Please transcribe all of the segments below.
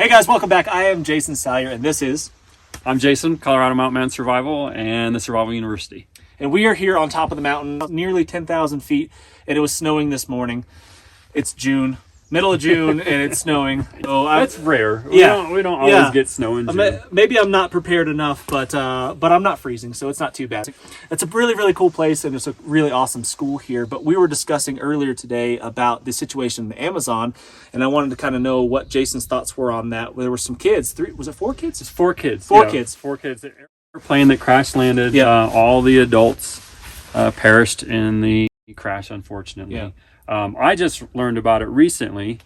Hey guys, welcome back. I am Jason Salyer, and this is... I'm Jason, Colorado Mountain Man Survival and the Survival University. And we are here on top of the mountain, nearly 10,000 feet, and it was snowing this morning. It's June, middle of June, and it's snowing. So That's rare. We don't always get snow in June. Maybe I'm not prepared enough, but I'm not freezing, so it's not too bad. It's a really, really cool place, and it's a really awesome school here. But we were discussing earlier today about the situation in the Amazon, and I wanted to kind of know what Jason's thoughts were on that. There were some kids. Was it 4 kids? It's 4 kids. Four kids. 4 kids. The airplane that crash landed. All the adults perished in the crash, unfortunately. Yeah. I just learned about it recently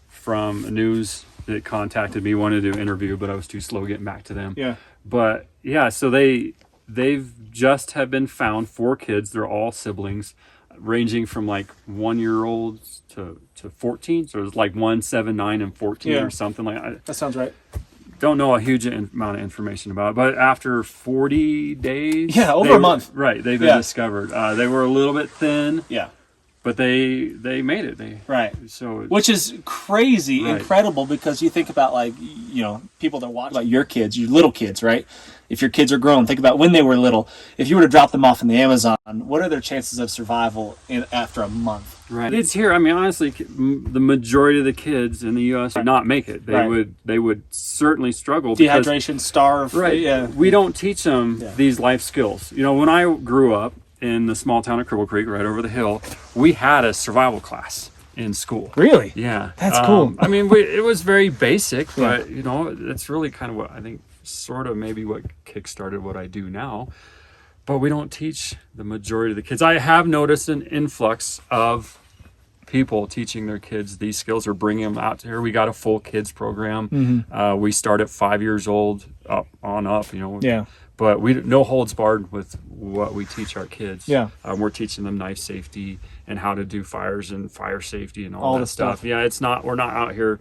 from news that contacted me, wanted to interview, but I was too slow getting back to them. Yeah. But yeah, so they've just have been found, 4 kids. They're all siblings, ranging from like 1-year-olds to 14. So it's like 1, 7, 9, and 14 or something like that. That sounds right. Don't know a huge amount of information about it, but after 40 days, over a month, right? They've been discovered. They were a little bit thin, but they made it. So which is crazy, incredible, because you think about, like, you know, people that watch about your kids, your little kids, right? If your kids are grown, think about when they were little. If you were to drop them off in the Amazon, what are their chances of survival after a month? Right. It's here. I mean, honestly, the majority of the kids in the U.S. would not make it. They would certainly struggle. Dehydration, starve. Right. Yeah. We don't teach them these life skills. You know, when I grew up in the small town of Cripple Creek, right over the hill, we had a survival class in school. Really? Yeah. That's cool. I mean, it was very basic, but you know, it's really kind of what I think sort of maybe what kickstarted what I do now. But we don't teach the majority of the kids. I have noticed an influx of people teaching their kids these skills or bringing them out here. We got a full kids program. We start at 5 years old up, you know. Yeah. But we no holds barred with what we teach our kids. Yeah. We're teaching them knife safety and how to do fires and fire safety and all that stuff. Yeah, we're not out here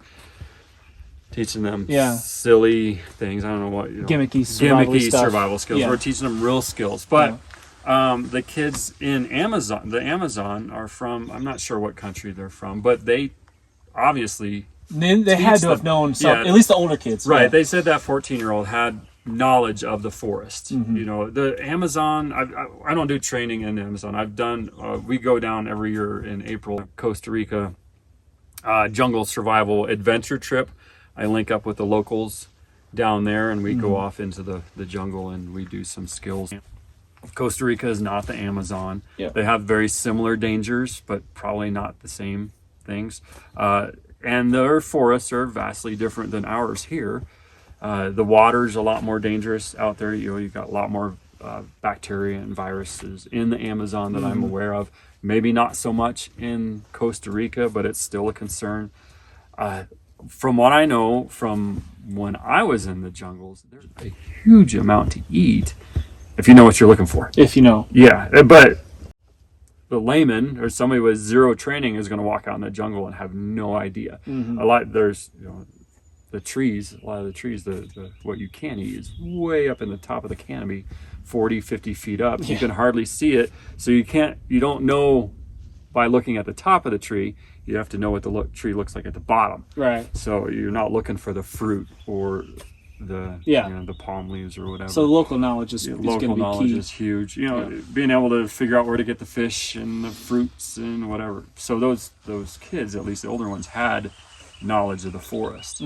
teaching them silly things. I don't know what, gimmicky survival skills. We're teaching them real skills. But the kids in the Amazon are from, I'm not sure what country they're from, but they obviously they had to have known some, at least the older kids. Right. They said that 14-year-old had knowledge of the forest. You know, the Amazon, I don't do training in the Amazon. I've done, we go down every year in April, Costa Rica, jungle survival adventure trip. I link up with the locals down there, and we go off into the jungle and we do some skills. Costa Rica is not the Amazon. They have very similar dangers, but probably not the same things. And their forests are vastly different than ours here. The water's a lot more dangerous out there. You know, you've got a lot more bacteria and viruses in the Amazon that I'm aware of. Maybe not so much in Costa Rica, but it's still a concern. From what I know from when I was in the jungles, there's a huge amount to eat if you know what you're looking for. If you know. Yeah, but the layman or somebody with zero training is going to walk out in the jungle and have no idea. There's, you know, a lot of the trees, what you can eat is way up in the top of the canopy, 40, 50 feet up. You can hardly see it. So you don't know by looking at the top of the tree. You have to know what the tree looks like at the bottom. Right. So you're not looking for the fruit or the the palm leaves or whatever. So local knowledge is going to be knowledge key. is huge. You know, being able to figure out where to get the fish and the fruits and whatever. So those kids, at least the older ones, had knowledge of the forest.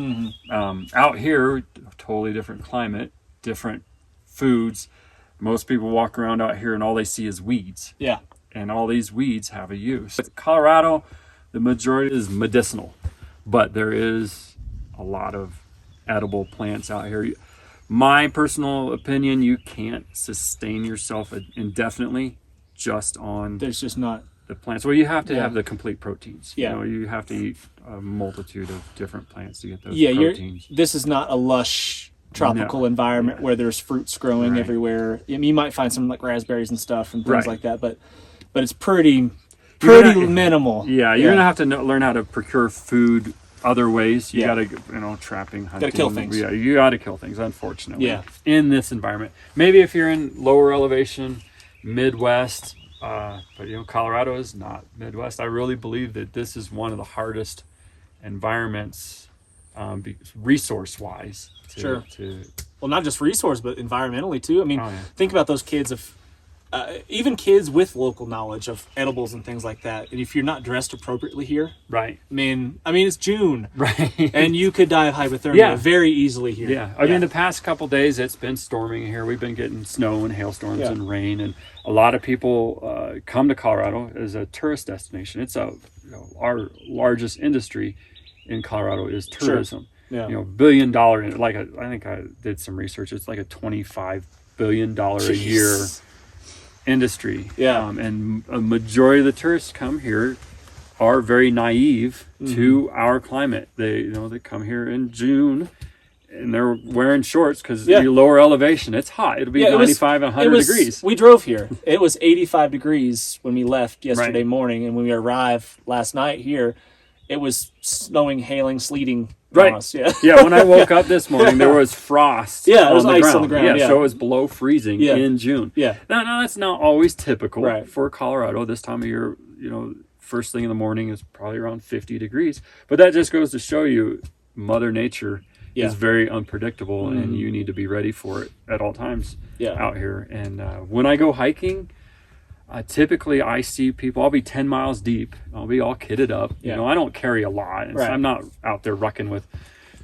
Out here, totally different climate, different foods. Most people walk around out here and all they see is weeds. Yeah. And all these weeds have a use. Colorado, the majority is medicinal, but there is a lot of edible plants out here. My personal opinion, you can't sustain yourself indefinitely just on there's just not the plants. Well, you have to have the complete proteins. You know, you have to eat a multitude of different plants to get those proteins. This is not a lush tropical environment where there's fruits growing everywhere. I mean, you might find some like raspberries and stuff and things like that, but it's pretty minimal. Yeah, you're gonna have to learn how to procure food other ways. You gotta, trapping, hunting. Gotta kill things. Yeah, you gotta kill things, unfortunately. In this environment. Maybe if you're in lower elevation, Midwest, but Colorado is not Midwest. I really believe that this is one of the hardest environments resource wise. Sure. Well, not just resource, but environmentally too. I mean, think about those kids of even kids with local knowledge of edibles and things like that. And if you're not dressed appropriately here, right? I mean, it's June, right? And you could die of hypothermia very easily here. Yeah, I mean, the past couple days it's been storming here. We've been getting snow and hailstorms and rain, and a lot of people come to Colorado as a tourist destination. It's our largest industry in Colorado is tourism. Sure. Yeah. $1 billion. I think I did some research. It's like a $25 billion a year industry. Yeah. And a majority of the tourists come here are very naive to our climate. They come here in June and they're wearing shorts because you're lower elevation. It's hot. It'll be 95 and 100 degrees. We drove here. It was 85 degrees when we left yesterday morning, and when we arrived last night here, it was snowing, hailing, sleeting on us. Yeah, when I woke up this morning, there was frost. Yeah, there was ice on the ground. So it was below freezing in June. Yeah. Now that's not always typical for Colorado. This time of year, first thing in the morning is probably around 50 degrees. But that just goes to show you Mother Nature is very unpredictable, and you need to be ready for it at all times out here. And when I go hiking, typically I see people, I'll be 10 miles deep. I'll be all kitted up. I don't carry a lot. So I'm not out there rucking with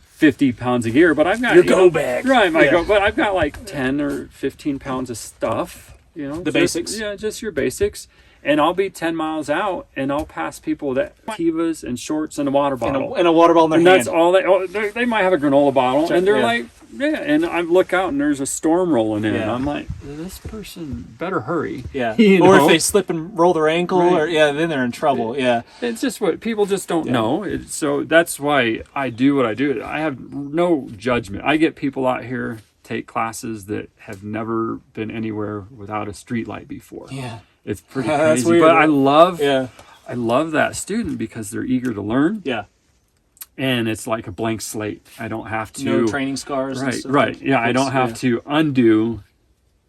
50 pounds of gear, but I've got your go bag. Right, but I've got like 10 or 15 pounds of stuff, the basics. Yeah, just your basics. And I'll be 10 miles out, and I'll pass people that kivas and shorts and a water bottle. And a water bottle in their hand. That's all they might have a granola bottle, and they're like, and I look out, and there's a storm rolling in. And I'm like, this person better hurry. Yeah. Or if they slip and roll their ankle, then they're in trouble. Yeah. It's just what people just don't know. So that's why I do what I do. I have no judgment. I get people out here take classes that have never been anywhere without a street light before. Yeah. It's pretty crazy, weird, but I love that student because they're eager to learn. Yeah. And it's like a blank slate. I don't have to... No training scars. Right, and stuff. Right. Yeah, I don't have to undo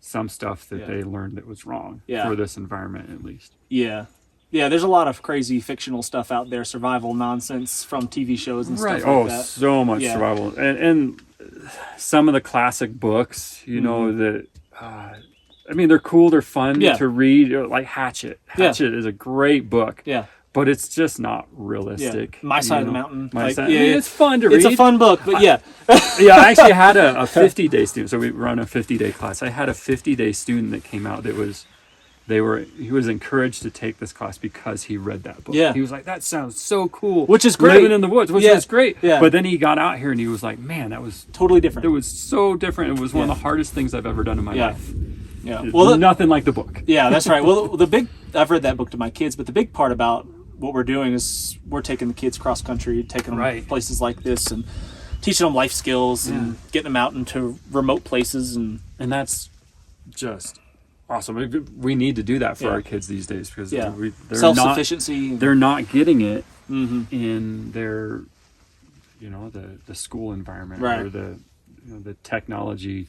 some stuff that they learned that was wrong for this environment, at least. Yeah. Yeah, there's a lot of crazy fictional stuff out there, survival nonsense from TV shows and stuff like that. So much survival. And some of the classic books, that... they're cool, they're fun to read, like Hatchet. Hatchet is a great book. Yeah. But it's just not realistic. My Side of the Mountain. It's fun to read. It's a fun book, but I actually had a 50-day student. So we run a 50-day class. I had a 50-day student that came out that he was encouraged to take this class because he read that book. Yeah. He was like, that sounds so cool. Which is great. Living in the woods, which was great. Yeah. But then he got out here and he was like, man, that was totally different. It was so different. It was one of the hardest things I've ever done in my life. Yeah. Well, nothing like the book. Yeah, that's right. Well, I've read that book to my kids, but the big part about what we're doing is we're taking the kids cross country, taking them places like this and teaching them life skills and getting them out into remote places. And that's just awesome. We need to do that for our kids these days because they're self-sufficiency. They're not getting it in their, the school environment or the technology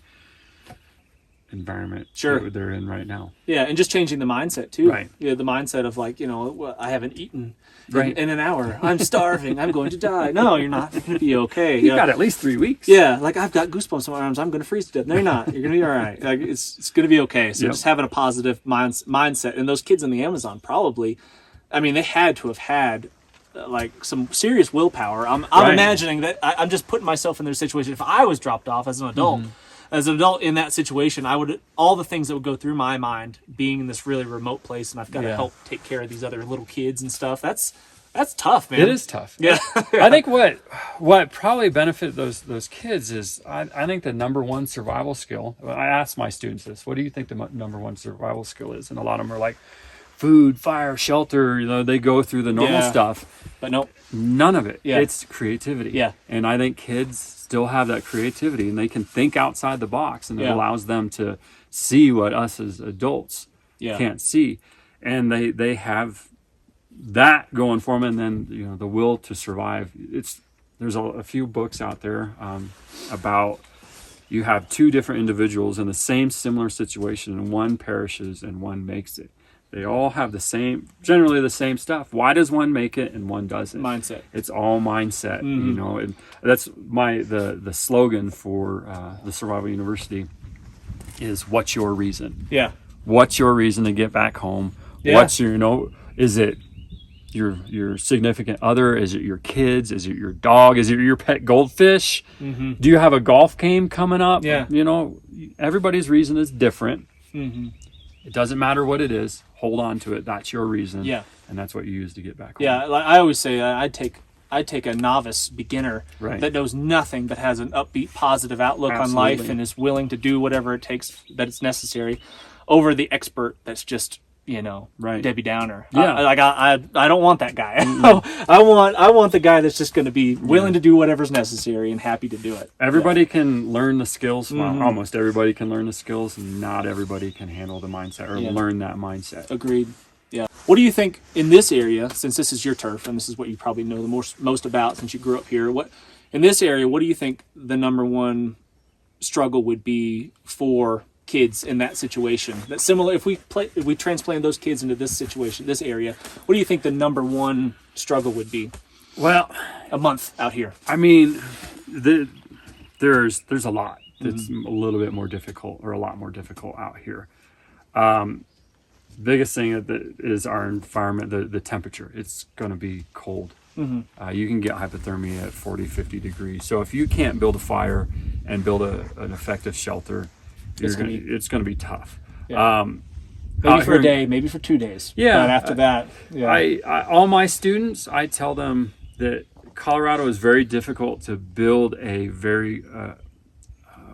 environment that they're in right now. Yeah, and just changing the mindset too. Right. Yeah, the mindset of like, I haven't eaten in an hour. I'm starving. I'm going to die. No, you're not. You're going to be okay. You've got at least 3 weeks. Yeah, like I've got goosebumps on my arms. I'm going to freeze to death. No, you're not. You're going to be all right. Like it's going to be okay. So just having a positive mindset. And those kids in the Amazon probably, they had to have had like some serious willpower. I'm imagining that I'm just putting myself in their situation. If I was dropped off as an adult, in that situation, all the things that would go through my mind being in this really remote place and I've got to help take care of these other little kids and stuff. That's tough, man. It is tough. Yeah. I think what probably benefited those kids is I think the number one survival skill. I asked my students this. What do you think the number one survival skill is? And a lot of them are like food, fire, shelter. They go through the normal stuff. But nope. None of it. Yeah. It's creativity. Yeah. And I think kids still have that creativity and they can think outside the box and it allows them to see what us as adults can't see. And they have that going for them, and then the will to survive. There's a few books out there about you have two different individuals in the same similar situation and one perishes and one makes it. They all have generally the same stuff. Why does one make it and one doesn't? Mindset. It's all mindset, you know, and that's the slogan for the Survival University is, what's your reason? Yeah. What's your reason to get back home? Yeah. What's your, is it your significant other? Is it your kids? Is it your dog? Is it your pet goldfish? Do you have a golf game coming up? Yeah. Everybody's reason is different. It doesn't matter what it is. Hold on to it. That's your reason. Yeah. And that's what you use to get back home. Yeah, like I always say, I'd take a novice beginner Right. that knows nothing but has an upbeat, positive outlook on life Absolutely. and is willing to do whatever it takes that it's necessary, over the expert that's just, Right. Debbie Downer. Yeah. I don't want that guy. I want the guy that's just going to be willing to do whatever's necessary and happy to do it. Everybody can learn the skills. Well, almost everybody can learn the skills. Not everybody can handle the mindset or learn that mindset. Agreed. Yeah. What do you think in this area, since this is your turf and this is what you probably know the most about since you grew up here, in this area, what do you think the number one struggle would be for kids in that situation? That's similar. If we transplant those kids into this situation, this area, what do you think the number one struggle would be? Well, a month out here. I mean, there's a lot that's a little bit more difficult, or a lot more difficult out here. Biggest thing is our environment, the temperature. It's going to be cold. You can get hypothermia at 40, 50 degrees. So if you can't build a fire and build an effective shelter, it's going to be tough. Yeah. Maybe for a day, maybe for 2 days. Yeah. But after that, I all my students, I tell them that Colorado is very difficult to build a very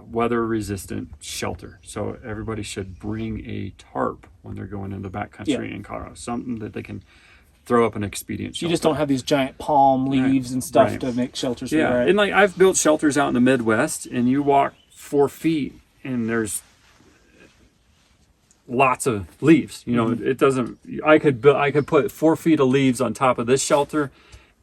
weather-resistant shelter. So everybody should bring a tarp when they're going into the backcountry in Colorado, something that they can throw up an expedient shelter. You just don't have these giant palm leaves and stuff to make shelters. Yeah, right? and like I've built shelters out in the Midwest, and you walk 4 feet, and there's lots of leaves. It doesn't. I could put 4 feet of leaves on top of this shelter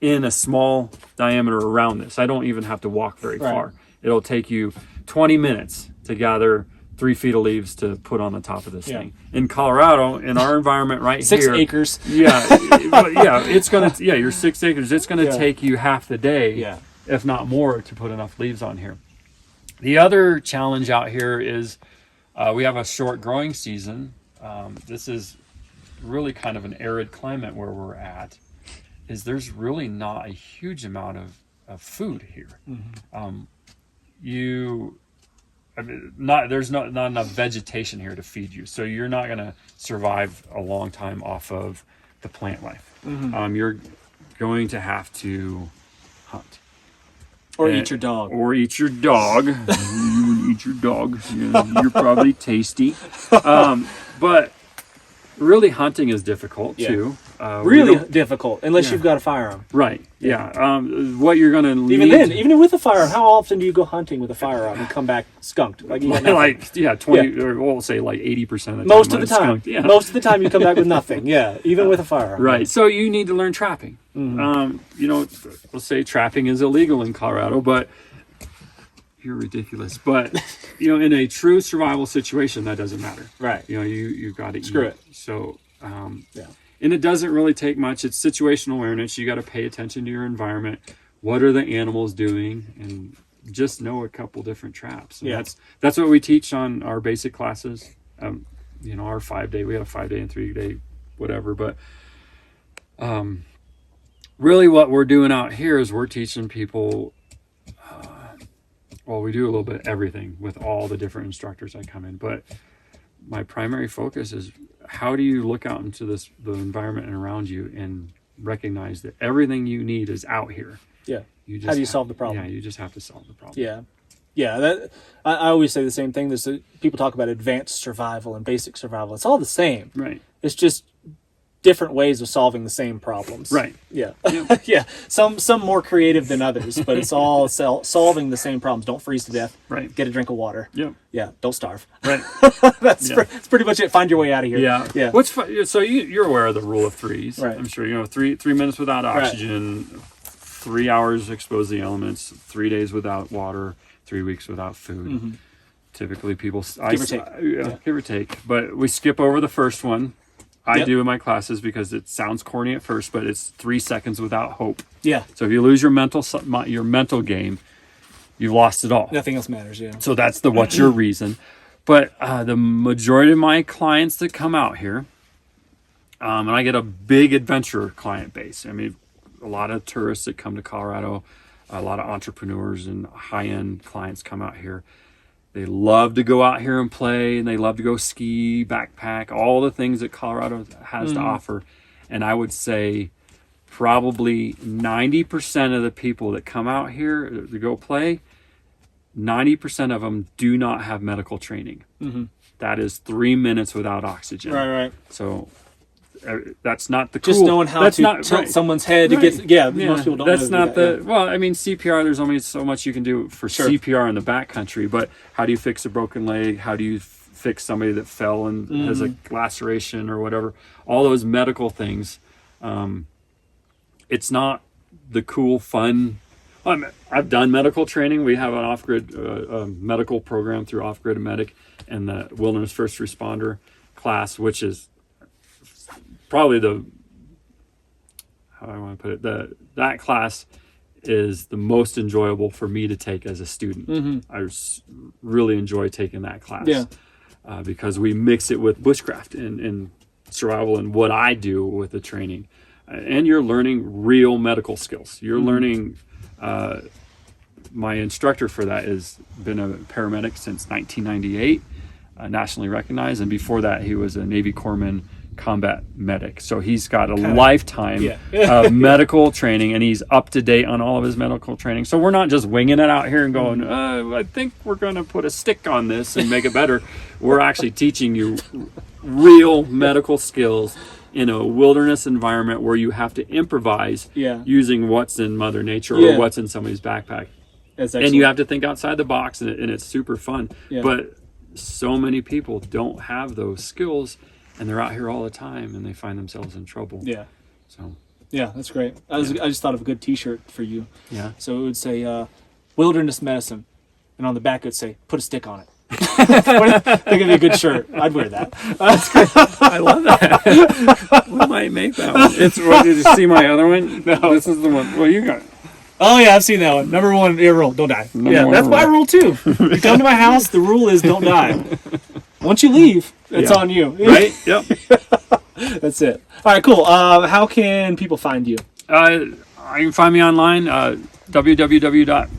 in a small diameter around this. I don't even have to walk very far. It'll take you 20 minutes to gather 3 feet of leaves to put on the top of this thing. In Colorado, in our environment right 6 here, acres. It's gonna. You're 6 acres. It's gonna take you half the day, if not more, to put enough leaves on here. The other challenge out here is we have a short growing season. This is really kind of an arid climate where we're at. There's really not a huge amount of food here. There's not enough vegetation here to feed you, so you're not going to survive a long time off of the plant life. You're going to have to hunt. Or eat your dog. Or eat your dog. You eat your dog. You're probably tasty. But really, hunting is difficult too. Really difficult, unless you've got a firearm. Right. Yeah. What you're going to need... Even with a firearm, how often do you go hunting with a firearm and come back skunked? 20, or we'll say like 80% of the time. Most of the time. Skunked. Yeah. Most of the time you come back with nothing. Yeah, even with a firearm. Right. So you need to learn trapping. Let's say trapping is illegal in Colorado, but you're ridiculous. But in a true survival situation, that doesn't matter. Right. You've got to eat. Screw it. So and it doesn't really take much. It's situational awareness. You got to pay attention to your environment. What are the animals doing? And just know a couple different traps. And that's what we teach on our basic classes. Our 5 day. We have a 5 day and 3 day, whatever. But really, what we're doing out here is we're teaching people. We do a little bit of everything with all the different instructors I come in, but my primary focus is how do you look out into the environment and around you and recognize that everything you need is out here. Yeah. How do you solve the problem? Yeah, you just have to solve the problem. Yeah. Yeah, I always say the same thing. People talk about advanced survival and basic survival. It's all the same. Right. It's just different ways of solving the same problems. Right. Yeah. Yeah. Some more creative than others, but it's all solving the same problems. Don't freeze to death. Right. Get a drink of water. Yep. Yeah. Don't starve. Right. That's pretty much it. Find your way out of here. Yeah. Yeah. So you're aware of the rule of threes. Right. I'm sure 3 minutes without oxygen, 3 hours exposed to the elements, 3 days without water, 3 weeks without food. Typically people... Give or take. Give or take. But we skip over the first one. I Yep. do in my classes because it sounds corny at first, but it's 3 seconds without hope. Yeah. So if you lose your mental game, you've lost it all. Nothing else matters. Yeah. So that's the what's your reason. But the majority of my clients that come out here, and I get a big adventure client base. I mean, a lot of tourists that come to Colorado, a lot of entrepreneurs and high-end clients come out here. They love to go out here and play, and they love to go ski, backpack, all the things that Colorado has to offer. And I would say probably 90% of the people that come out here to go play, 90% of them do not have medical training. That is 3 minutes without oxygen. Right. So that's not the Just cool. knowing how that's to not, tilt right. someone's head to get. Yeah, most people don't. That's know not that, the. Well, I mean, CPR. There's only so much you can do for CPR in the backcountry. But how do you fix a broken leg? How do you fix somebody that fell and has a laceration or whatever? All those medical things. It's not the cool, fun. I've done medical training. We have an off-grid medical program through Off-Grid Medic and the Wilderness First Responder class, which is probably how do I want to put it? That class is the most enjoyable for me to take as a student. I really enjoy taking that class because we mix it with bushcraft and survival and what I do with the training. And you're learning real medical skills. You're learning. My instructor for that has been a paramedic since 1998, nationally recognized, and before that he was a Navy Corpsman combat medic. So he's got a lifetime of medical training, and he's up to date on all of his medical training. So we're not just winging it out here and going, I think we're going to put a stick on this and make it better. We're actually teaching you real medical skills in a wilderness environment where you have to improvise using what's in Mother Nature or what's in somebody's backpack. And you have to think outside the box, and it's super fun. But so many people don't have those skills, and they're out here all the time, and they find themselves in trouble. So that's great. I just thought of a good T-shirt for you. Yeah. So it would say wilderness medicine, and on the back it would say put a stick on it. I think it'd be a good shirt. I'd wear that. I love that. We might make that one. It's what, did you see my other one? No. This is the one. Well, you got it. Oh yeah, I've seen that one. Number one rule: don't die. That's my rule too. You come to my house, the rule is don't die. Once you leave, it's on you. Right? Yep. That's it. All right, cool. How can people find you? You can find me online. www.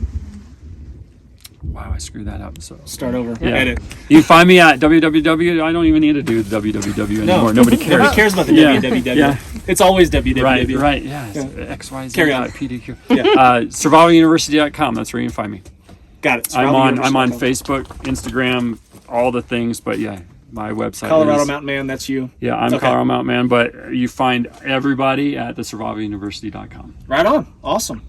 Wow, I screwed that up. So Start over. Yeah. Edit. You can find me at www. I don't even need to do www anymore. Nobody cares. Nobody cares about the www. Yeah. It's always www. Right. Yeah. XYZ. Carry on. PDQ. Yeah. Survivaluniversity.com. That's where you can find me. Got it. I'm on Facebook, Instagram, all the things. But yeah, my website. Colorado Mountain Man. That's you. Yeah, I'm Colorado Mountain Man. But you find everybody at the survivaluniversity.com. Right on. Awesome.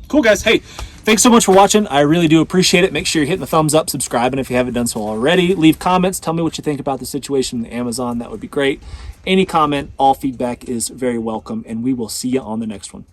Cool, guys. Hey, thanks so much for watching. I really do appreciate it. Make sure you're hitting the thumbs up, subscribing if you haven't done so already. Leave comments. Tell me what you think about the situation in the Amazon. That would be great. Any comment, all feedback is very welcome, and we will see you on the next one.